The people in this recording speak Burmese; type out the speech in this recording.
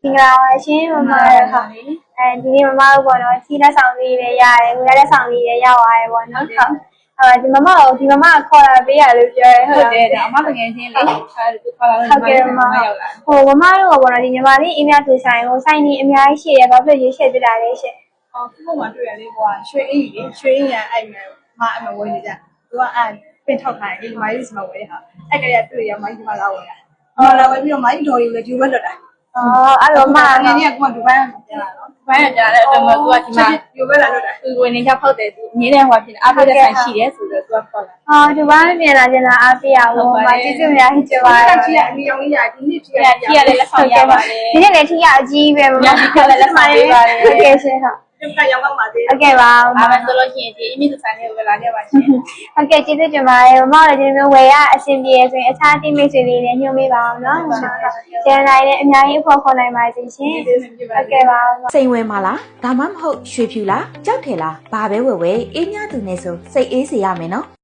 င်္ဂလာပါရှင်မမတို့ဟုတ်ဒီနေ့မမတို့ပေါ့နော်ကြီးလက်ဆောင်လေးတွေရတယ်ငွေလက်ဆောင်လေးတွေရောက်သွားတယ်ပေါ့နော်ဟုတ်ဒီမမကိုဒီမမခေါ်လာပေးရလို့ပြောရဲဟုတ်တယ်ဒါအမတကယ်ချင်းလေခေါ်လာလို့ဟုတ်ကဲ့မရောက်လာဟိုမမတို့ကပေါ့နော်ဒီညီမလေးအင်းမြသူဆိုင်ကိုဆိုင်နေအများကြီးရှိတယ်ဘာဖြစ်ရေးရှေ့ပြတာလဲရှင်ခုမှတွေ့ရလေးကွာရွှေအိမ်ကြီးရွှေအိမ်ရအဲ့မှာအမဝယ်နေကြသူကအဲ့ပင်ထောက်ခိုင်းအိမ်မိုင်းစီမဝယ်ဟာအဲ့ကလေးကတွေ့ရမိုင်းဒီမှာလာဝယ်တာလာဝယ်ပြီးတော့မိုင်းတော်ရီလည်းဒီဘက်လွတ်တာအဲ့လိုမှငယ်ကြီးကဒီဘက်ပြန်လာနော်ဘယ်ကြားလဲတော့သူကဒီမှာဒီဘက်လာလွတ်တာသူဝင်နေချဖောက်တယ်သူငင်းတဲ့ဟောဖြစ်အားပေးတဲ့ဆိုင်ရှိတယ်ဆိုတော့သူကဖောက်လာဒီဘက်ပြန်လာကျင်လာအားပေးရအောင်မကျေးဇူးများကြီးပါကြီးအမီအောင်ကြီးရဒီနေ့ကြီးရတယ်လက်ဆောင်ရပါတယ်ဒီနေ့လည်းထိရအကြီးပဲမမဒီကလည်းလက်ဆောင်ပေးပါတယ်ဟုတ်ကဲ့ရှင်ဟုတ်ဒီကရောက်တော့ပါသေးဟုတ်ကဲ့ပါဒါမှဆိုလို့ရှိရင်ဒီအမိသူဆိုင်လေးကိုလာခဲ့ပါရှင်ဟုတ်ကဲ့ကျေးဇူးတင်ပါတယ်မမလည်းဒီလိုဝယ်ရအဆင်ပြေဆိုရင်အခြားတိမိတ်ဆွေလေးလည်းညွှန်ပေးပါအောင်နော်ကျန်နိုင်တဲ့အများကြီးခေါ်နိုင်ပါစေရှင်ဟုတ်ကဲ့ပါစိန်ဝဲမလားဒါမှမဟုတ်ရွှေဖြူလားကြောက်တယ်လားဘာပဲဝယ်ဝယ်အေးမြသူနဲ့ဆိုစိတ်အေးစေရမယ်နော်